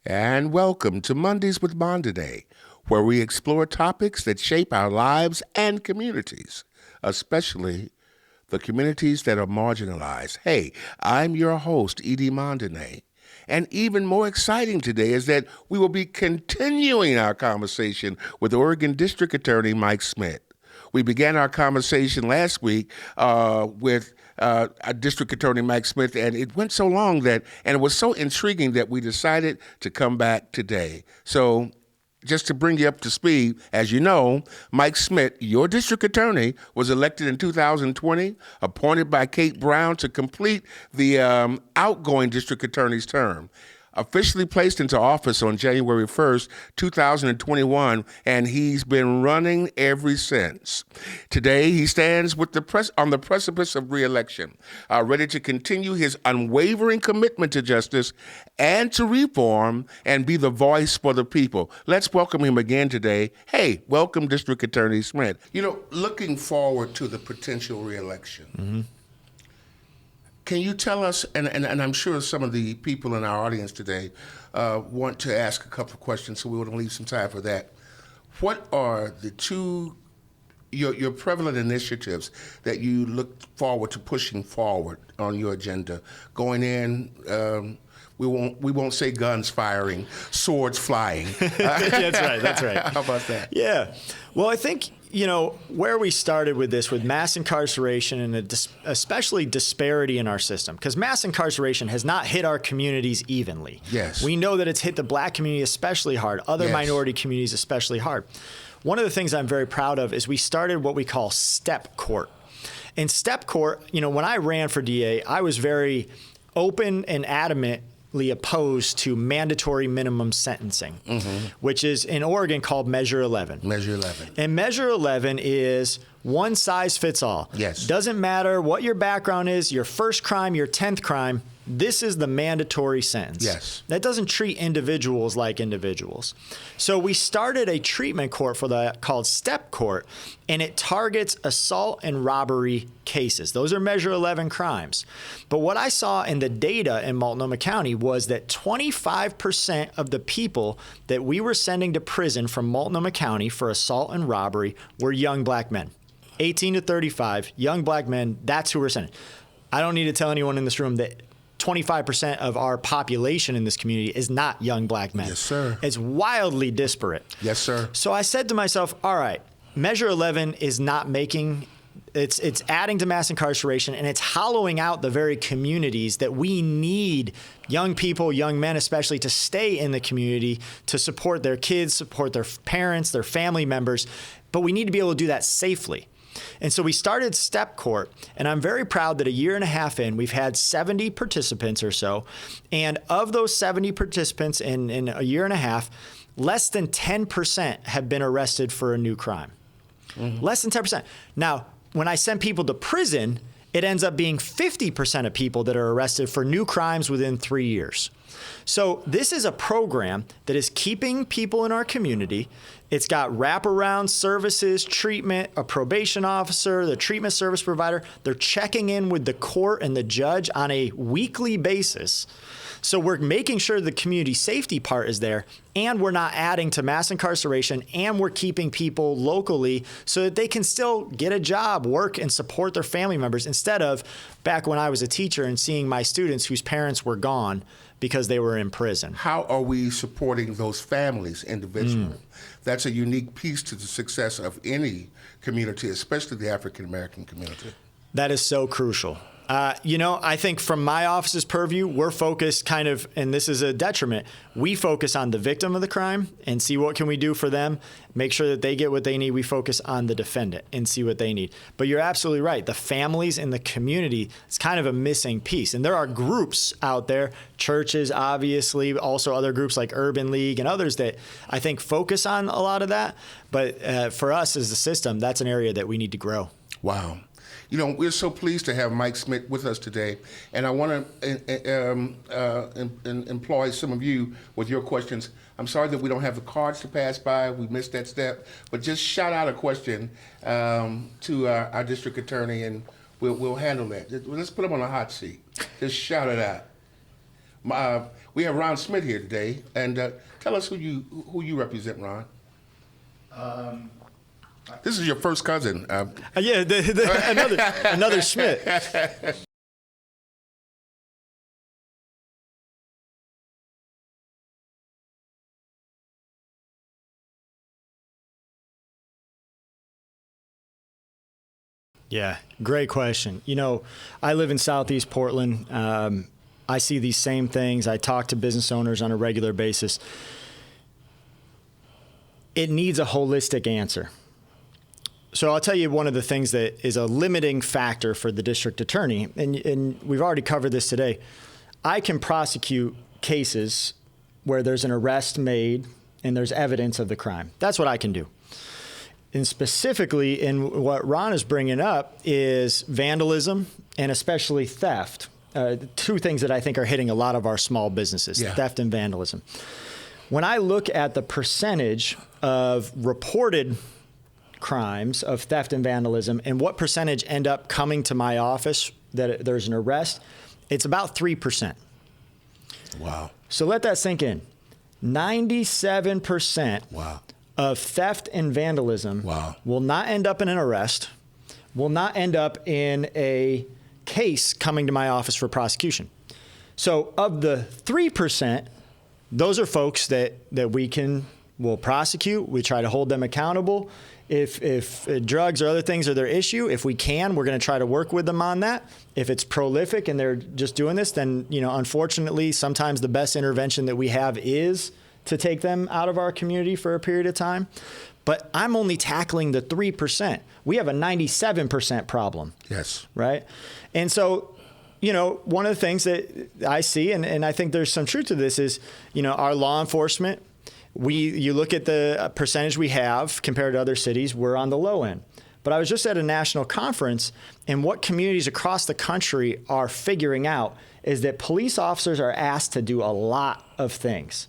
And welcome to Mondays with Monday, where we explore topics that shape our lives and communities, especially the communities that are marginalized. Hey, I'm your host, Edie Mondene. And even more exciting today is that we will be continuing our conversation with Oregon District Attorney Mike Schmidt. We began our conversation last week with District Attorney Mike Schmidt, and it went so long and it was so intriguing that we decided to come back today. So just to bring you up to speed, as you know, Mike Schmidt, your district attorney, was elected in 2020, appointed by Kate Brown to complete the outgoing district attorney's term. Officially placed into office on January 1st, 2021, and he's been running ever since. Today, he stands with on the precipice of re-election, ready to continue his unwavering commitment to justice and to reform and be the voice for the people. Let's welcome him again today. Hey, welcome, District Attorney Schmidt. You know, looking forward to the potential re-election. Mm-hmm. Can you tell us, and I'm sure some of the people in our audience today want to ask a couple of questions, so we want to leave some time for that. What are the your prevalent initiatives that you look forward to pushing forward on your agenda? Going in, we won't say guns firing, swords flying. That's right. How about that? Yeah. Well, I think, where we started with this, with mass incarceration and especially disparity in our system, because mass incarceration has not hit our communities evenly. Yes. We know that it's hit the Black community especially hard, other minority communities especially hard. One of the things I'm very proud of is we started what we call step court. In step court, when I ran for DA, I was very open and adamantly opposed to mandatory minimum sentencing, which is in Oregon called Measure 11. Measure 11. And Measure 11 is one size fits all. Yes. Doesn't matter what your background is, your first crime, your 10th crime, this is the mandatory sentence. Yes. That doesn't treat individuals like individuals. So we started a treatment court for that called Step Court, and it targets assault and robbery cases. Those are Measure 11 crimes. But what I saw in the data in Multnomah County was that 25% of the people that we were sending to prison from Multnomah County for assault and robbery were young Black men. 18 to 35, young Black men, that's who we're sending. I don't need to tell anyone in this room that 25% of our population in this community is not young Black men. Yes, sir. It's wildly disparate. Yes, sir. So I said to myself, all right, Measure 11 is not making, it's adding to mass incarceration, and it's hollowing out the very communities that we need young people, young men especially, to stay in the community, to support their kids, support their parents, their family members. But we need to be able to do that safely. And so we started Step Court, and I'm very proud that a year and a half in, we've had 70 participants or so. And of those 70 participants in a year and a half, less than 10% have been arrested for a new crime. Mm-hmm. Less than 10%. Now, when I send people to prison, it ends up being 50% of people that are arrested for new crimes within 3 years. So this is a program that is keeping people in our community. It's got wraparound services, treatment, a probation officer, the treatment service provider. They're checking in with the court and the judge on a weekly basis. So we're making sure the community safety part is there, and we're not adding to mass incarceration, and we're keeping people locally so that they can still get a job, work, and support their family members, instead of back when I was a teacher and seeing my students whose parents were gone because they were in prison. How are we supporting those families individually? That's a unique piece to the success of any community, especially the African American community. That is so crucial. I think from my office's purview, we're focused and this is a detriment, we focus on the victim of the crime and see what can we do for them, make sure that they get what they need. We focus on the defendant and see what they need. But you're absolutely right. The families in the community is kind of a missing piece. And there are groups out there, churches, obviously, also other groups like Urban League and others that I think focus on a lot of that. But for us as a system, that's an area that we need to grow. Wow. We're so pleased to have Mike Schmidt with us today, and I want to employ some of you with your questions. I'm sorry that we don't have the cards to pass by. We missed that step, but just shout out a question to our district attorney, and we'll handle that. Let's put him on a hot seat. Just shout it out. We have Ron Schmidt here today, and tell us who you represent, Ron. This is your first cousin. Yeah, another Schmidt. Yeah, great question. You know, I live in Southeast Portland. I see these same things. I talk to business owners on a regular basis. It needs a holistic answer. So I'll tell you one of the things that is a limiting factor for the district attorney, and we've already covered this today. I can prosecute cases where there's an arrest made and there's evidence of the crime. That's what I can do. And specifically in what Ron is bringing up is vandalism and especially theft. Two things that I think are hitting a lot of our small businesses, theft and vandalism. When I look at the percentage of reported crimes of theft and vandalism and what percentage end up coming to my office that there's an arrest, it's about 3%. Wow. So let that sink in. 97% of theft and vandalism will not end up in an arrest, will not end up in a case coming to my office for prosecution. So of the 3%, those are folks that we'll prosecute. We try to hold them accountable. If drugs or other things are their issue, if we can, we're going to try to work with them on that. If it's prolific and they're just doing this, then, you know, unfortunately, sometimes the best intervention that we have is to take them out of our community for a period of time. But I'm only tackling the 3%. We have a 97% problem. Yes. Right? And so, you know, one of the things that I see, and I think there's some truth to this, is, you know, our law enforcement, you look at the percentage we have compared to other cities, we're on the low end. But I was just at a national conference, and what communities across the country are figuring out is that police officers are asked to do a lot of things.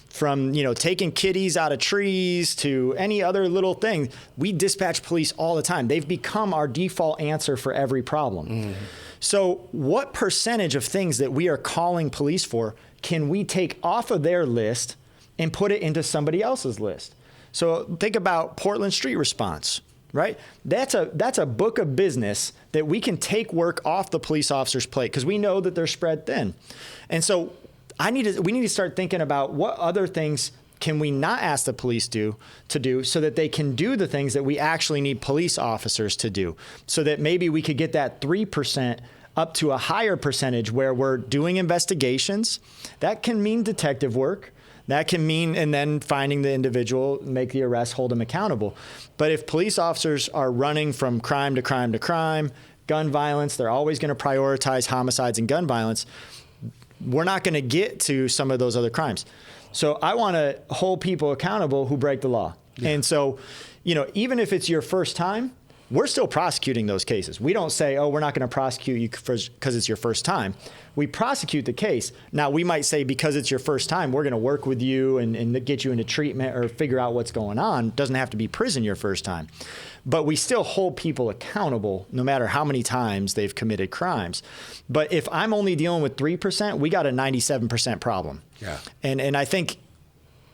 From, you know, taking kitties out of trees to any other little thing. We dispatch police all the time. They've become our default answer for every problem. Mm. So what percentage of things that we are calling police for can we take off of their list and put it into somebody else's list? So think about Portland Street Response, right? That's a book of business that we can take work off the police officer's plate because we know that they're spread thin. And so we need to start thinking about what other things can we not ask the police to do so that they can do the things that we actually need police officers to do, so that maybe we could get that 3% up to a higher percentage where we're doing investigations. That can mean detective work. That can mean, and then finding the individual, make the arrest, hold them accountable. But if police officers are running from crime to crime to crime, gun violence, they're always going to prioritize homicides and gun violence. We're not going to get to some of those other crimes. So I want to hold people accountable who break the law. Yeah. And so, you know, even if it's your first time, we're still prosecuting those cases. We don't say, oh, we're not going to prosecute you because it's your first time. We prosecute the case. Now, we might say because it's your first time, we're going to work with you and get you into treatment or figure out what's going on. It doesn't have to be prison your first time. But we still hold people accountable no matter how many times they've committed crimes. But if I'm only dealing with 3%, we got a 97% problem. Yeah. And I think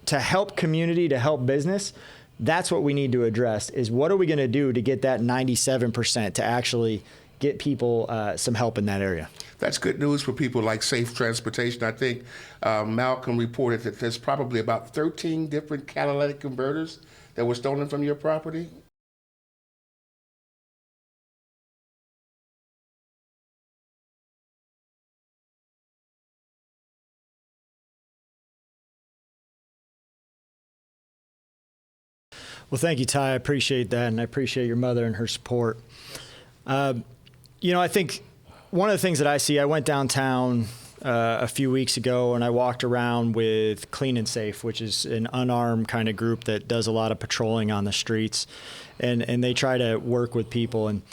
to help community, to help business, that's what we need to address is what are we going to do to get that 97% to actually get people some help in that area. That's good news for people like safe transportation. I think Malcolm reported that there's probably about 13 different catalytic converters that were stolen from your property. Well, thank you, Ty. I appreciate that, and I appreciate your mother and her support. You know, I think one of the things that I see, I went downtown a few weeks ago, and I walked around with Clean and Safe, which is an unarmed kind of group that does a lot of patrolling on the streets, and they try to work with people. And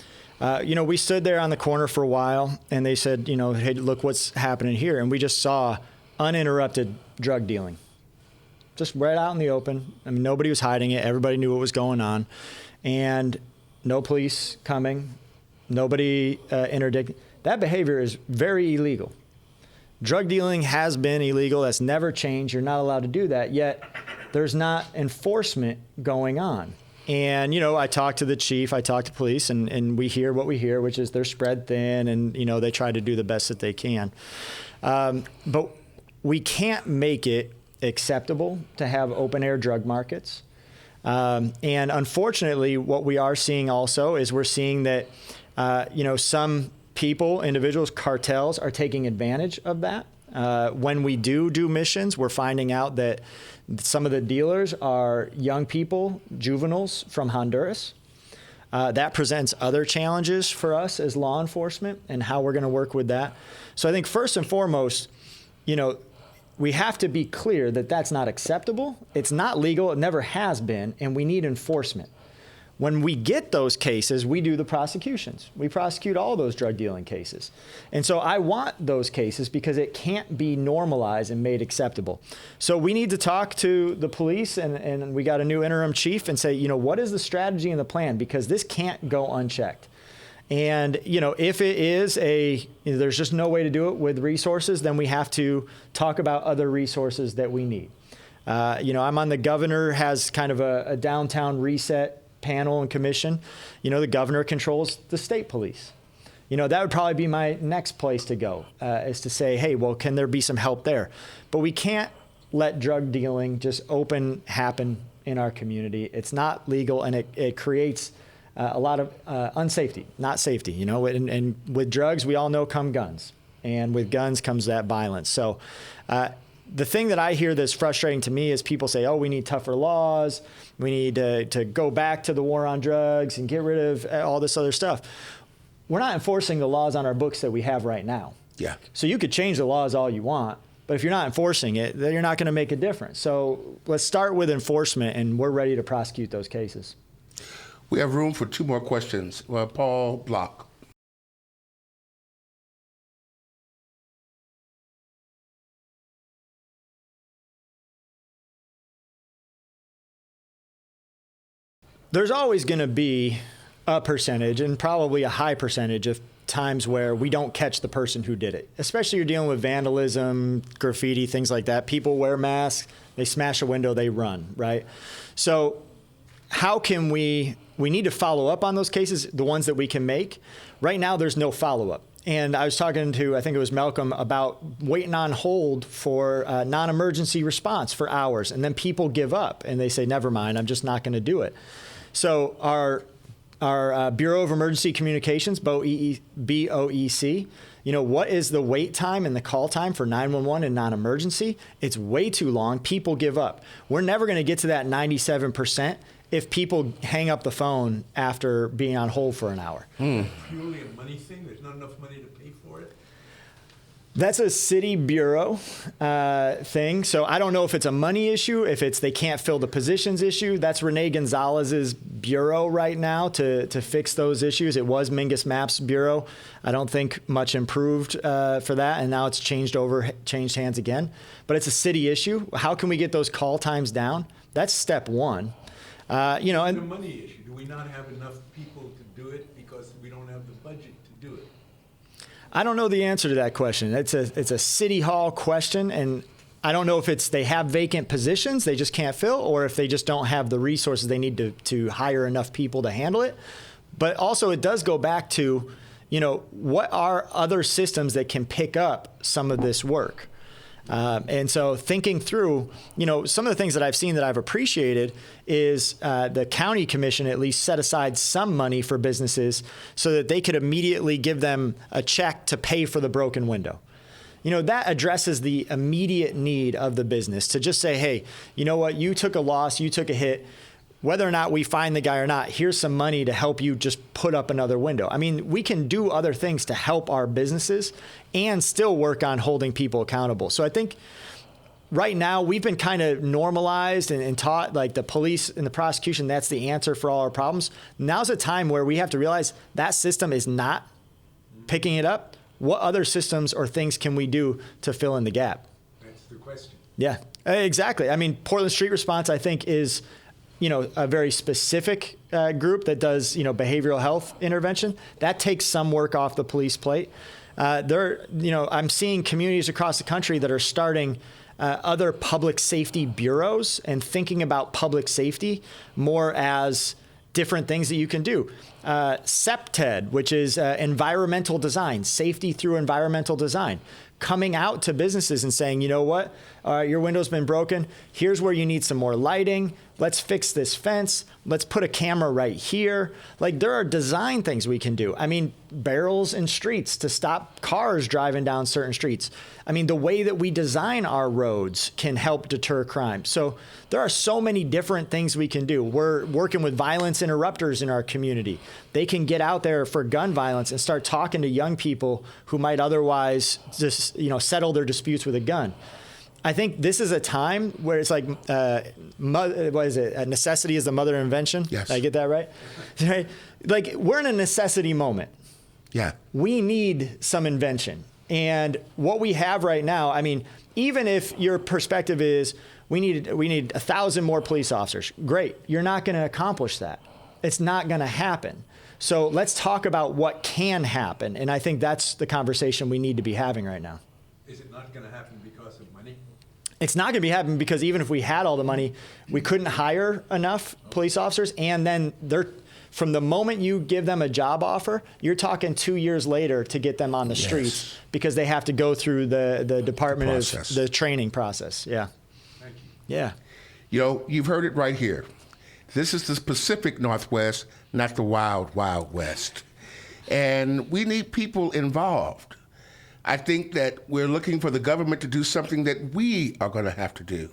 you know, we stood there on the corner for a while, and they said, you know, hey, look what's happening here. And we just saw uninterrupted drug dealing. Just right out in the open. I mean, nobody was hiding it. Everybody knew what was going on. And no police coming, nobody interdicting. That behavior is very illegal. Drug dealing has been illegal. That's never changed. You're not allowed to do that. Yet there's not enforcement going on. And, I talked to the chief, I talked to police, and we hear what we hear, which is they're spread thin and, they try to do the best that they can. But we can't make it acceptable to have open air drug markets. And unfortunately, what we are seeing also is we're seeing that, some people, individuals, cartels are taking advantage of that. When we do missions, we're finding out that some of the dealers are young people, juveniles from Honduras. That presents other challenges for us as law enforcement and how we're going to work with that. So I think first and foremost, we have to be clear that that's not acceptable. It's not legal. It never has been. And we need enforcement. When we get those cases, we do the prosecutions. We prosecute all those drug dealing cases. And so I want those cases because it can't be normalized and made acceptable. So we need to talk to the police, and we got a new interim chief, and say, what is the strategy and the plan? Because this can't go unchecked. And, if it is there's just no way to do it with resources, then we have to talk about other resources that we need. I'm on the governor has kind of a downtown reset panel and commission. The governor controls the state police. That would probably be my next place to go, is to say, hey, well, can there be some help there? But we can't let drug dealing just happen in our community. It's not legal, and it creates a lot of unsafety, not safety. And with drugs, we all know come guns. And with guns comes that violence. So the thing that I hear that's frustrating to me is people say, oh, we need tougher laws. We need to go back to the war on drugs and get rid of all this other stuff. We're not enforcing the laws on our books that we have right now. Yeah. So you could change the laws all you want, but if you're not enforcing it, then you're not going to make a difference. So let's start with enforcement, and we're ready to prosecute those cases. We have room for two more questions. Paul Block. There's always going to be a percentage, and probably a high percentage, of times where we don't catch the person who did it. Especially you're dealing with vandalism, graffiti, things like that. People wear masks, they smash a window, they run, right? So how can we need to follow up on those cases, the ones that we can make. Right now, there's no follow-up. And I was talking to, I think it was Malcolm, about waiting on hold for non-emergency response for hours. And then people give up and they say, never mind, I'm just not going to do it. So our Bureau of Emergency Communications, BOEC, what is the wait time and the call time for 911 and non-emergency? It's way too long. People give up. We're never going to get to that 97% if people hang up the phone after being on hold for an hour. Purely a money thing? There's not enough money to pay for it? That's a city bureau thing. So I don't know if it's a money issue, if it's they can't fill the positions issue. That's Renee Gonzalez's bureau right now to fix those issues. It was Mingus Mapp's bureau. I don't think much improved for that, and now it's changed hands again. But it's a city issue. How can we get those call times down? That's step one. And a money issue. Do we not have enough people to do it because we don't have the budget to do it? I don't know the answer to that question. It's a city hall question, and I don't know if it's they have vacant positions they just can't fill, or if they just don't have the resources they need to hire enough people to handle it. But also it does go back to, what are other systems that can pick up some of this work? And so thinking through, some of the things that I've seen that I've appreciated is the county commission at least set aside some money for businesses so that they could immediately give them a check to pay for the broken window. That addresses the immediate need of the business to just say, hey, you know what, you took a loss, you took a hit. Whether or not we find the guy or not, here's some money to help you just put up another window. I mean, we can do other things to help our businesses and still work on holding people accountable. So I think right now we've been kind of normalized and taught, like the police and the prosecution, that's the answer for all our problems. Now's a time where we have to realize that system is not picking it up. What other systems or things can we do to fill in the gap? That's the question. Yeah, exactly. I mean, Portland Street Response, I think, is a very specific group that does, behavioral health intervention. That takes some work off the police plate. I'm seeing communities across the country that are starting other public safety bureaus and thinking about public safety more as different things that you can do. SEPTED, which is environmental design, safety through environmental design, coming out to businesses and saying, you know what, your window's been broken. Here's where you need some more lighting. Let's fix this fence. Let's put a camera right here. Like, there are design things we can do. I mean, barrels in streets to stop cars driving down certain streets. I mean, the way that we design our roads can help deter crime. So there are so many different things we can do. We're working with violence interrupters in our community. They can get out there for gun violence and start talking to young people who might otherwise just, settle their disputes with a gun. I think this is a time where it's like, what is it? A necessity is the mother of invention. Yes. Did I get that right? Right? Like, we're in a necessity moment. Yeah. We need some invention. And what we have right now, I mean, even if your perspective is we need 1,000 more police officers, great. You're not going to accomplish that. It's not going to happen. So let's talk about what can happen. And I think that's the conversation we need to be having right now. Is it not going to happen because of money? It's not going to be happening because even if we had all the money, we couldn't hire enough police officers. And then from the moment you give them a job offer, you're talking 2 years later to get them on the streets because they have to go through the Department of the training process. Yeah. Thank you. Yeah. You've heard it right here. This is the Pacific Northwest, not the wild, wild West. And we need people involved. I think that we're looking for the government to do something that we are going to have to do.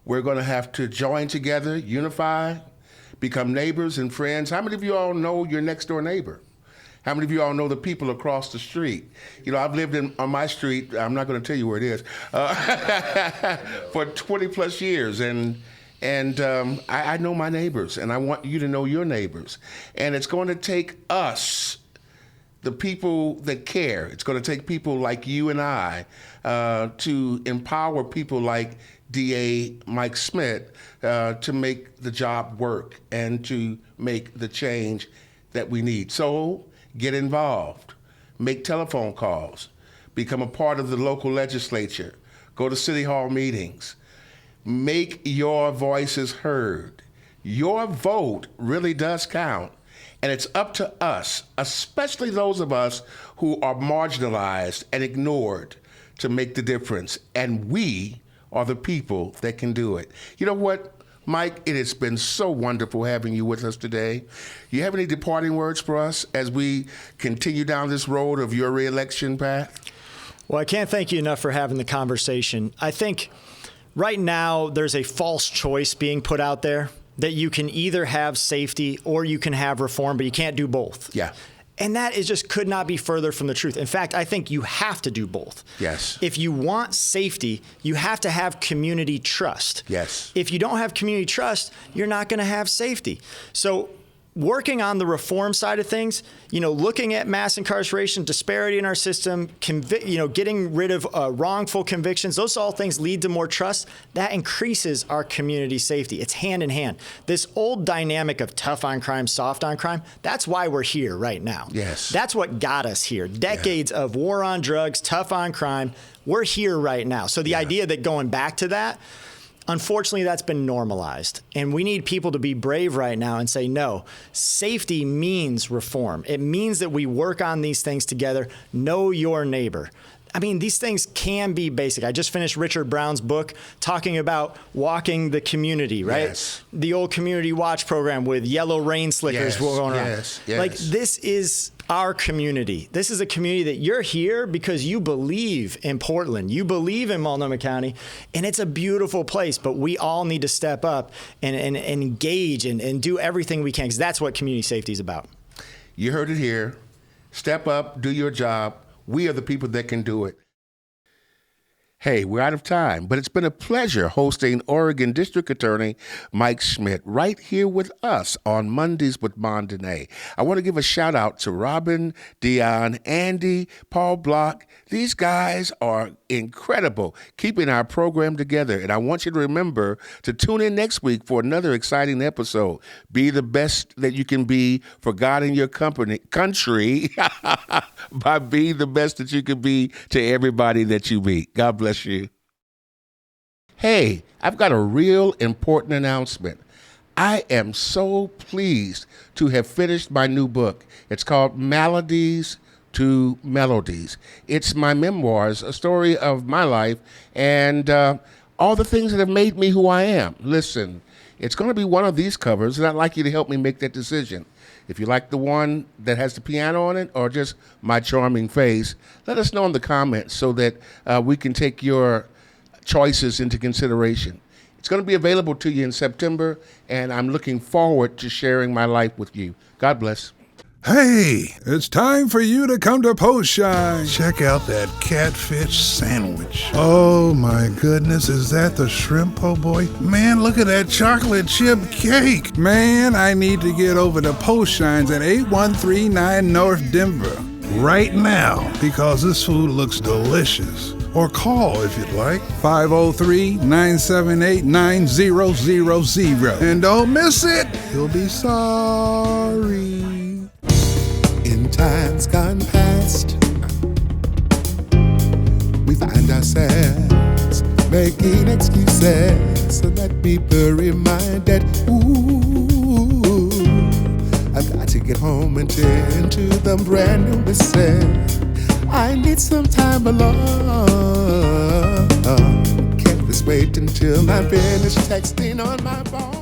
We're going to have to join together, unify, become neighbors and friends. How many of you all know your next door neighbor? How many of you all know the people across the street? I've lived on my street, I'm not going to tell you where it is, for 20 plus years. And I know my neighbors, and I want you to know your neighbors. And it's going to take us, the people that care. It's going to take people like you and I to empower people like DA Mike Schmidt to make the job work and to make the change that we need. So get involved, make telephone calls, become a part of the local legislature, go to city hall meetings, make your voices heard. Your vote really does count. And it's up to us, especially those of us who are marginalized and ignored, to make the difference. And we are the people that can do it. You know what, Mike? It has been so wonderful having you with us today. You have any departing words for us as we continue down this road of your reelection path? Well, I can't thank you enough for having the conversation. I think right now there's a false choice being put out there that you can either have safety or you can have reform, but you can't do both. Yeah. And that could not be further from the truth. In fact, I think you have to do both. Yes. If you want safety, you have to have community trust. Yes. If you don't have community trust, you're not going to have safety. So working on the reform side of things, looking at mass incarceration, disparity in our system, getting rid of wrongful convictions, those all things lead to more trust. That increases our community safety. It's hand in hand. This old dynamic of tough on crime, soft on crime, that's why we're here right now. Yes. That's what got us here. Decades of war on drugs, tough on crime. We're here right now. So the idea that going back to that, unfortunately, that's been normalized. And we need people to be brave right now and say, no, safety means reform. It means that we work on these things together. Know your neighbor. I mean, these things can be basic. I just finished Richard Brown's book talking about walking the community, right? Yes. The old community watch program with yellow rain slickers going around. Yes. Like, this is our community. This is a community that you're here because you believe in Portland. You believe in Multnomah County, and it's a beautiful place, but we all need to step up and engage and do everything we can, because that's what community safety is about. You heard it here. Step up, do your job. We are the people that can do it. Hey, we're out of time, but it's been a pleasure hosting Oregon District Attorney Mike Schmidt right here with us on Mondays with Mondene. I want to give a shout out to Robin, Dion, Andy, Paul Block. These guys are incredible, keeping our program together. And I want you to remember to tune in next week for another exciting episode. Be the best that you can be for God and your country by being the best that you can be to everybody that you meet. God bless you. Hey, I've got a real important announcement. I am so pleased to have finished my new book. It's called Maladies to Melodies. It's my memoirs, a story of my life and all the things that have made me who I am. Listen, it's going to be one of these covers, and I'd like you to help me make that decision. If you like the one that has the piano on it or just my charming face, let us know in the comments so that we can take your choices into consideration. It's going to be available to you in September, and I'm looking forward to sharing my life with you. God bless. Hey, it's time for you to come to Post Shine. Check out that catfish sandwich. Oh my goodness, is that the shrimp po' boy? Man, look at that chocolate chip cake. Man, I need to get over to Post Shines at 8139 North Denver right now because this food looks delicious. Or call if you'd like, 503-978-9000. And don't miss it, you'll be sorry. In times gone past, we find ourselves making excuses so that people reminded, ooh, I've got to get home and tend to the brand new missus. I need some time alone. Can't this wait until I finish texting on my phone?